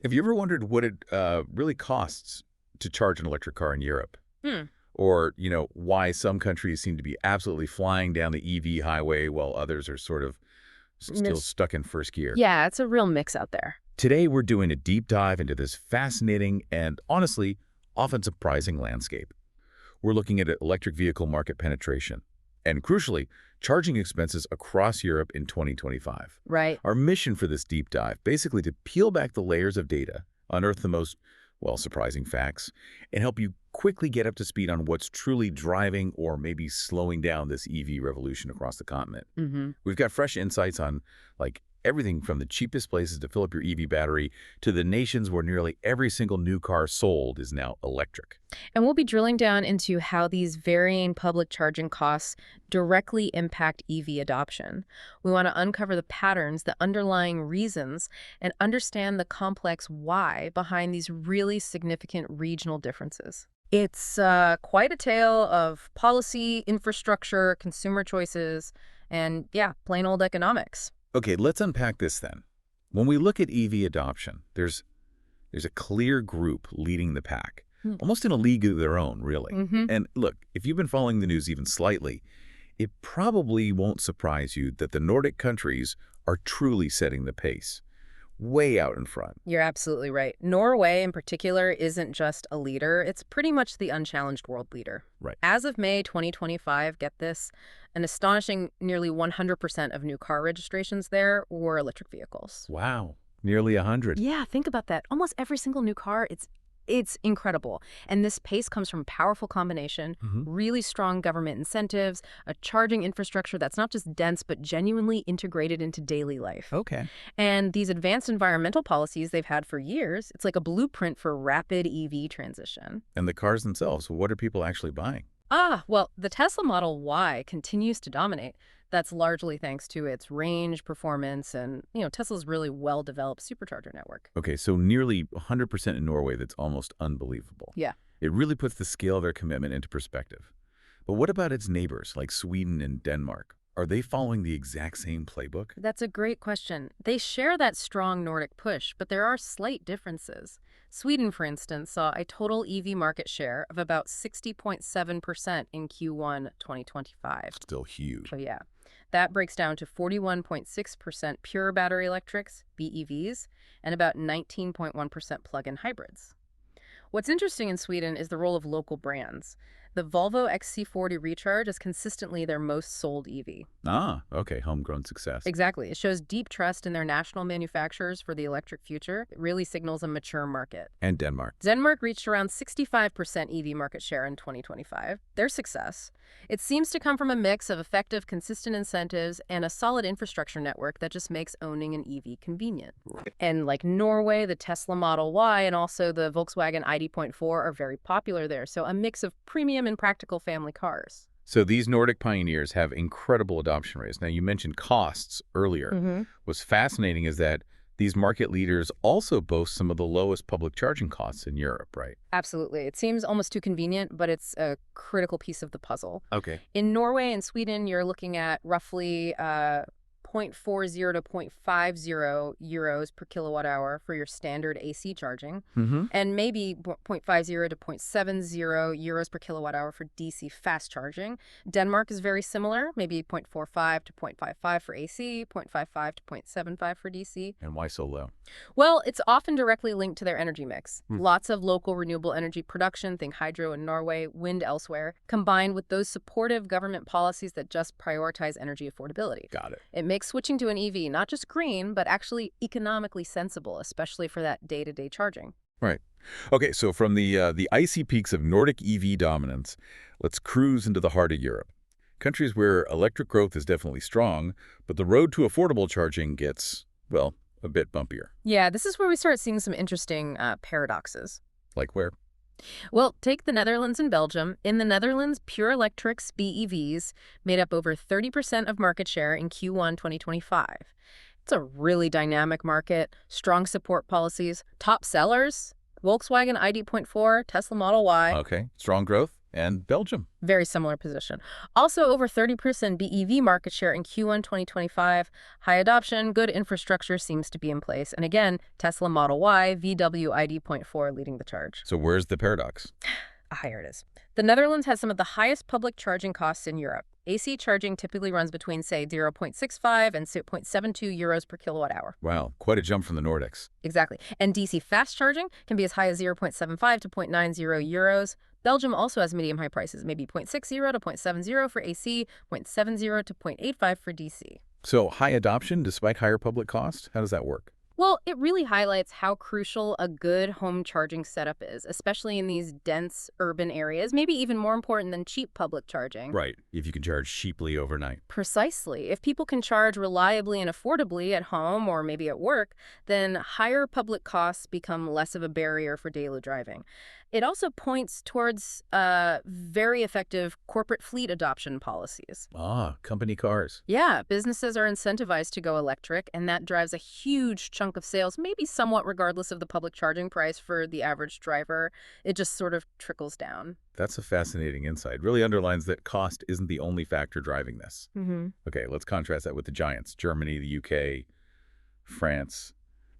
Have you ever wondered what it really costs to charge an electric car in Europe? Hmm. Or, why some countries seem to be absolutely flying down the EV highway while others are sort of still Yes. stuck in first gear? Yeah, it's a real mix out there. Today, we're doing a deep dive into this fascinating and, honestly, often surprising landscape. We're looking at electric vehicle market penetration and, crucially, charging expenses across Europe in 2025. Right. Our mission for this deep dive, basically to peel back the layers of data, unearth the most, well, surprising facts, and help you quickly get up to speed on what's truly driving or maybe slowing down this EV revolution across the continent. Mm-hmm. We've got fresh insights on, everything from the cheapest places to fill up your EV battery to the nations where nearly every single new car sold is now electric. And we'll be drilling down into how these varying public charging costs directly impact EV adoption. We want to uncover the patterns, the underlying reasons, and understand the complex why behind these really significant regional differences. It's quite a tale of policy, infrastructure, consumer choices, and yeah, plain old economics. Okay, let's unpack this then. When we look at EV adoption, there's a clear group leading the pack, Hmm. almost in a league of their own, really. Mm-hmm. And look, if you've been following the news even slightly, it probably won't surprise you that the Nordic countries are truly setting the pace, way out in front. You're absolutely right. Norway, in particular, isn't just a leader. It's pretty much the unchallenged world leader. Right. As of May 2025, get this, an astonishing nearly 100% of new car registrations there were electric vehicles. Wow, nearly 100. Yeah, think about that. Almost every single new car, it's incredible. And this pace comes from powerful combination, really strong government incentives, a charging infrastructure that's not just dense, but genuinely integrated into daily life. Okay. And these advanced environmental policies they've had for years, it's like a blueprint for rapid EV transition. And the cars themselves, what are people actually buying? Well, the Tesla Model Y continues to dominate. That's largely thanks to its range, performance, and, Tesla's really well-developed supercharger network. Okay, so nearly 100% in Norway. That's almost unbelievable. Yeah. It really puts the scale of their commitment into perspective. But what about its neighbors, like Sweden and Denmark? Are they following the exact same playbook? That's a great question. They share that strong Nordic push, but there are slight differences. Sweden, for instance, saw a total EV market share of about 60.7% in Q1 2025. Still huge. So yeah, that breaks down to 41.6% pure battery electrics, BEVs, and about 19.1% plug-in hybrids. What's interesting in Sweden is the role of local brands. The Volvo XC40 Recharge is consistently their most sold EV. Ah, okay, homegrown success. Exactly. It shows deep trust in their national manufacturers for the electric future. It really signals a mature market. And Denmark. Denmark reached around 65% EV market share in 2025. Their success. It seems to come from a mix of effective, consistent incentives and a solid infrastructure network that just makes owning an EV convenient. And like Norway, the Tesla Model Y and also the Volkswagen ID.4 are very popular there. So a mix of premium and practical family cars. So these Nordic pioneers have incredible adoption rates. Now, you mentioned costs earlier. Mm-hmm. What's fascinating is that these market leaders also boast some of the lowest public charging costs in Europe, right? Absolutely. It seems almost too convenient, but it's a critical piece of the puzzle. Okay. In Norway and Sweden, you're looking at roughly 0.40 to 0.50 euros per kilowatt hour for your standard AC charging, and maybe 0.50 to 0.70 euros per kilowatt hour for DC fast charging. Denmark is very similar, maybe 0.45 to 0.55 for AC, 0.55 to 0.75 for DC. And why so low? Well, it's often directly linked to their energy mix. Lots of local renewable energy production, think hydro in Norway, wind elsewhere, combined with those supportive government policies that just prioritize energy affordability. Got it. It makes switching to an EV not just green, but actually economically sensible, especially for that day-to-day charging. Right. Okay, so from the icy peaks of Nordic EV dominance, let's cruise into the heart of Europe. Countries where electric growth is definitely strong, but the road to affordable charging gets, well, a bit bumpier. Yeah, this is where we start seeing some interesting paradoxes. Like where? Well, take the Netherlands and Belgium. In the Netherlands, pure electrics, BEVs, made up over 30% of market share in Q1 2025. It's a really dynamic market, strong support policies, top sellers, Volkswagen ID.4, Tesla Model Y. Okay, strong growth? And Belgium. Very similar position. Also, over 30% BEV market share in Q1 2025. High adoption, good infrastructure seems to be in place. And again, Tesla Model Y, VW ID.4 leading the charge. So where's the paradox? Here it is. The Netherlands has some of the highest public charging costs in Europe. AC charging typically runs between, say, 0.65 and 0.72 euros per kilowatt hour. Wow, quite a jump from the Nordics. Exactly. And DC fast charging can be as high as 0.75 to 0.90 euros. Belgium also has medium-high prices, maybe 0.60 to 0.70 for AC, 0.70 to 0.85 for DC. So high adoption despite higher public cost? How does that work? Well, it really highlights how crucial a good home charging setup is, especially in these dense urban areas, maybe even more important than cheap public charging. Right, if you can charge cheaply overnight. Precisely. If people can charge reliably and affordably at home or maybe at work, then higher public costs become less of a barrier for daily driving. It also points towards very effective corporate fleet adoption policies. Ah, company cars. Yeah, businesses are incentivized to go electric, and that drives a huge chunk of sales, maybe somewhat regardless of the public charging price for the average driver. It just sort of trickles down. That's a fascinating insight. Really underlines that cost isn't the only factor driving this. Okay, let's contrast that with the giants, Germany, the UK, France.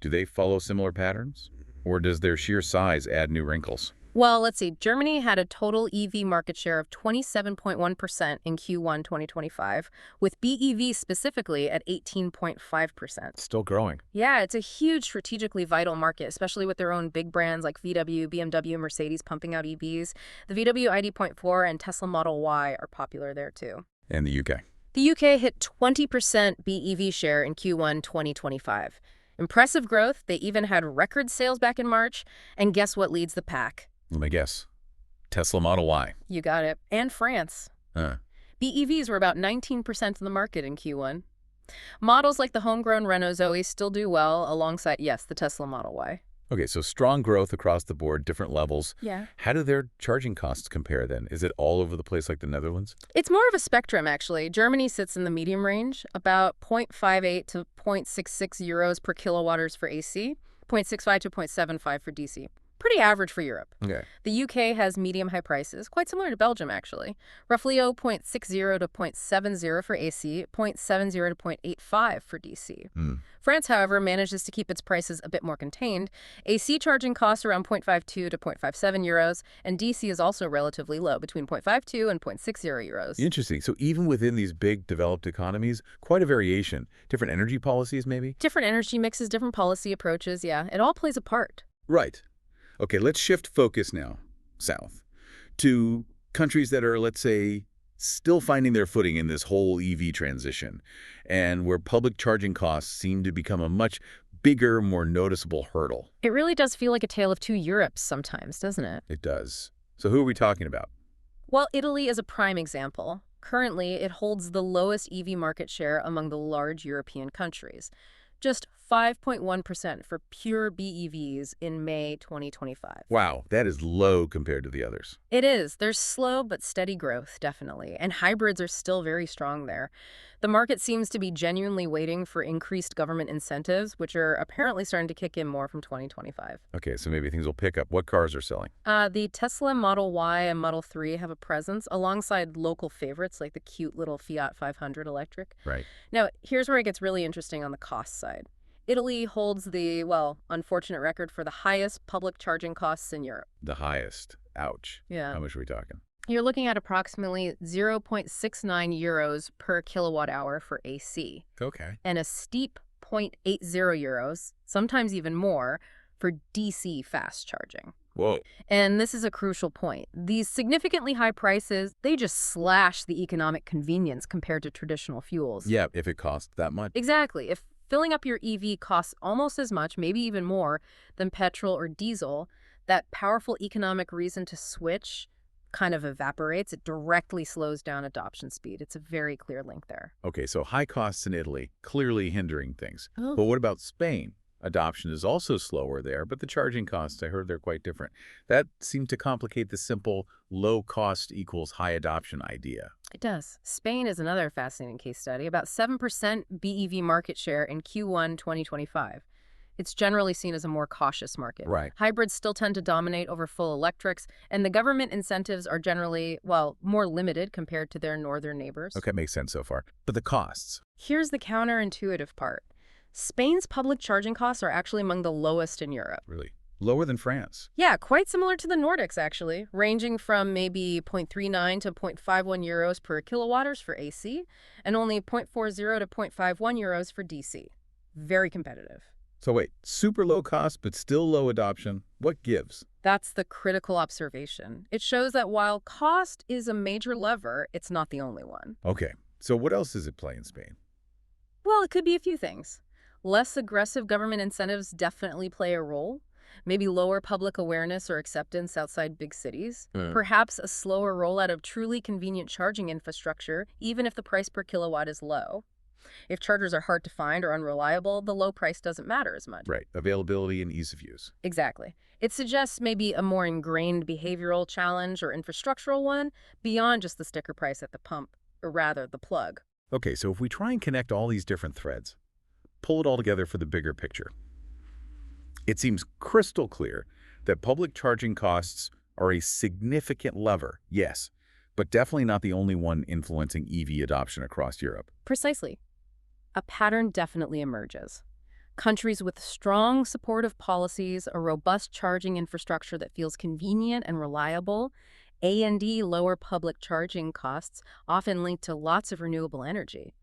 Do they follow similar patterns? Or does their sheer size add new wrinkles? Well, let's see. Germany had a total EV market share of 27.1% in Q1 2025, with BEV specifically at 18.5%. Still growing. Yeah, it's a huge strategically vital market, especially with their own big brands like VW, BMW, Mercedes pumping out EVs. The VW ID.4 and Tesla Model Y are popular there too. And the UK. The UK hit 20% BEV share in Q1 2025. Impressive growth. They even had record sales back in March. And guess what leads the pack? Let me guess. Tesla Model Y. You got it. And France. BEVs were about 19% of the market in Q1. Models like the homegrown Renault Zoe still do well alongside, yes, the Tesla Model Y. Okay, so strong growth across the board, different levels. Yeah. How do their charging costs compare then? Is it all over the place like the Netherlands? It's more of a spectrum, actually. Germany sits in the medium range, about 0.58 to 0.66 euros per kilowatt-hours for AC, 0.65 to 0.75 for DC. Pretty average for Europe. Okay. The UK has medium-high prices, quite similar to Belgium, actually. Roughly 0.60 to 0.70 for AC, 0.70 to 0.85 for DC. France, however, manages to keep its prices a bit more contained. AC charging costs around 0.52 to 0.57 euros, and DC is also relatively low, between 0.52 and 0.60 euros. Interesting. So even within these big developed economies, quite a variation. Different energy policies, maybe? Different energy mixes, different policy approaches, yeah. It all plays a part. Right. Okay, let's shift focus now, south, to countries that are, let's say, still finding their footing in this whole EV transition, and where public charging costs seem to become a much bigger, more noticeable hurdle. It really does feel like a tale of two Europes sometimes, doesn't it? It does. So who are we talking about? Well, Italy is a prime example. Currently, it holds the lowest EV market share among the large European countries. Just 5.1% for pure BEVs in May 2025. Wow, that is low compared to the others. It is. There's slow but steady growth, definitely, and hybrids are still very strong there. The market seems to be genuinely waiting for increased government incentives, which are apparently starting to kick in more from 2025. Okay, so maybe things will pick up. What cars are selling? The Tesla Model Y and Model 3 have a presence alongside local favorites like the cute little Fiat 500 electric. Right. Now, here's where it gets really interesting on the cost side. Italy holds the, well, unfortunate record for the highest public charging costs in Europe. The highest. Ouch. Yeah. How much are we talking? You're looking at approximately 0.69 euros per kilowatt hour for AC. Okay. And a steep 0.80 euros, sometimes even more, for DC fast charging. Whoa. And this is a crucial point. These significantly high prices, they just slash the economic convenience compared to traditional fuels. Yeah, if it costs that much. Exactly. If filling up your EV costs almost as much, maybe even more, than petrol or diesel, that powerful economic reason to switch kind of evaporates. It directly slows down adoption speed. It's a very clear link there. Okay, so high costs in Italy, clearly hindering things. Oh. But what about Spain? Adoption is also slower there, but the charging costs, I heard they're quite different. That seemed to complicate the simple low cost equals high adoption idea. It does. Spain is another fascinating case study. About 7% BEV market share in Q1 2025. It's generally seen as a more cautious market. Right. Hybrids still tend to dominate over full electrics, and the government incentives are generally, well, more limited compared to their northern neighbors. Okay, makes sense so far. But the costs? Here's the counterintuitive part. Spain's public charging costs are actually among the lowest in Europe. Really? Lower than France? Yeah, quite similar to the Nordics, actually, ranging from maybe 0.39 to 0.51 euros per kilowatt-hours for AC, and only 0.40 to 0.51 euros for DC. Very competitive. So wait, super low cost but still low adoption. What gives? That's the critical observation. It shows that while cost is a major lever, it's not the only one. Okay, so what else does it play in Spain? Well, it could be a few things. Less aggressive government incentives definitely play a role. Maybe lower public awareness or acceptance outside big cities. Perhaps a slower rollout of truly convenient charging infrastructure, even if the price per kilowatt is low. If chargers are hard to find or unreliable, the low price doesn't matter as much. Right, availability and ease of use. Exactly. It suggests maybe a more ingrained behavioral challenge or infrastructural one beyond just the sticker price at the pump, or rather the plug. Okay, so if we try and connect all these different threads, pull it all together for the bigger picture, it seems crystal clear that public charging costs are a significant lever, yes, but definitely not the only one influencing EV adoption across Europe. Precisely. A pattern definitely emerges. Countries with strong supportive policies, a robust charging infrastructure that feels convenient and reliable, A&D lower public charging costs often linked to lots of renewable energy.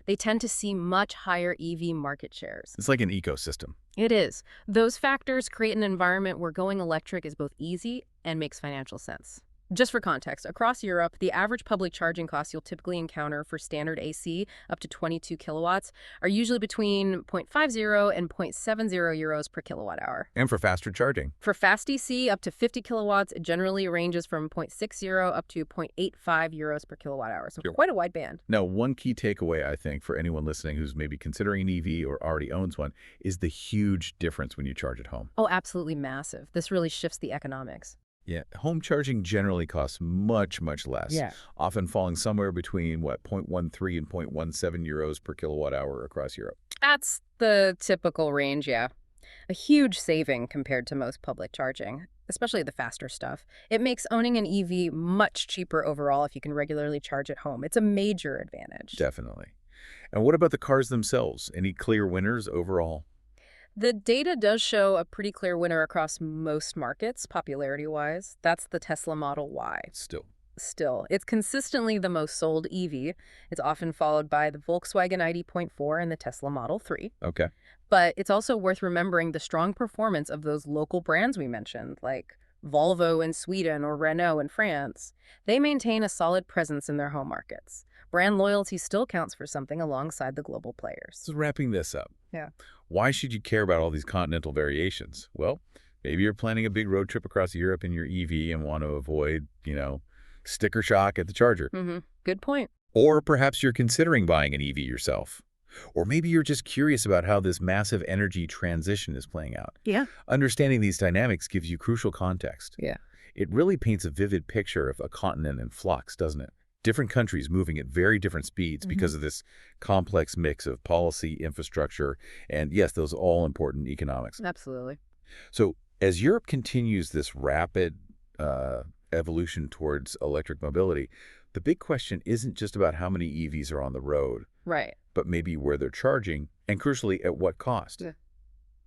They tend to see much higher EV market shares. It's like an ecosystem. It is. Those factors create an environment where going electric is both easy and makes financial sense. Just for context, across Europe, the average public charging costs you'll typically encounter for standard AC up to 22 kilowatts are usually between 0.50 and 0.70 euros per kilowatt hour. And for faster charging. For fast DC up to 50 kilowatts, it generally ranges from 0.60 up to 0.85 euros per kilowatt hour. So quite a wide band. Now, one key takeaway, I think, for anyone listening who's maybe considering an EV or already owns one, is the huge difference when you charge at home. Oh, absolutely massive. This really shifts the economics. Yeah, home charging generally costs much, much less. Yeah. Often falling somewhere between, 0.13 and 0.17 euros per kilowatt hour across Europe. That's the typical range, yeah. A huge saving compared to most public charging, especially the faster stuff. It makes owning an EV much cheaper overall if you can regularly charge at home. It's a major advantage. Definitely. And what about the cars themselves? Any clear winners overall? The data does show a pretty clear winner across most markets, popularity-wise. That's the Tesla Model Y. Still, it's consistently the most sold EV. It's often followed by the Volkswagen ID.4 and the Tesla Model 3. Okay. But it's also worth remembering the strong performance of those local brands we mentioned, like Volvo in Sweden or Renault in France. They maintain a solid presence in their home markets. Brand loyalty still counts for something alongside the global players. So wrapping this up. Yeah. Why should you care about all these continental variations? Well, maybe you're planning a big road trip across Europe in your EV and want to avoid, sticker shock at the charger. Good point. Or perhaps you're considering buying an EV yourself. Or maybe you're just curious about how this massive energy transition is playing out. Yeah. Understanding these dynamics gives you crucial context. Yeah. It really paints a vivid picture of a continent in flux, doesn't it? Different countries moving at very different speeds because of this complex mix of policy, infrastructure, and yes, those all-important economics. Absolutely. So as Europe continues this rapid evolution towards electric mobility, the big question isn't just about how many EVs are on the road, Right. but maybe where they're charging, and crucially, at what cost. Yeah.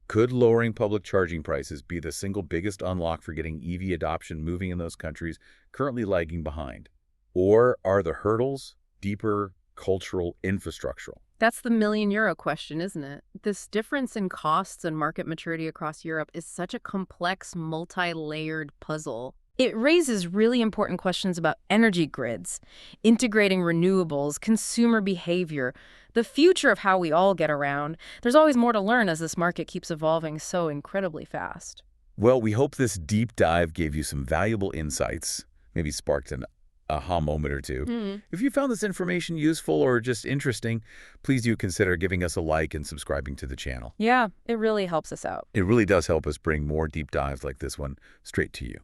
Could lowering public charging prices be the single biggest unlock for getting EV adoption moving in those countries currently lagging behind? Or are the hurdles deeper, cultural, infrastructural? That's the million-euro question, isn't it? This difference in costs and market maturity across Europe is such a complex, multi-layered puzzle. It raises really important questions about energy grids, integrating renewables, consumer behavior, the future of how we all get around. There's always more to learn as this market keeps evolving so incredibly fast. Well, we hope this deep dive gave you some valuable insights, maybe sparked an aha moment or two. If you found this information useful or just interesting, please do consider giving us a like and subscribing to the channel. Yeah, it really helps us out. It really does help us bring more deep dives like this one straight to you.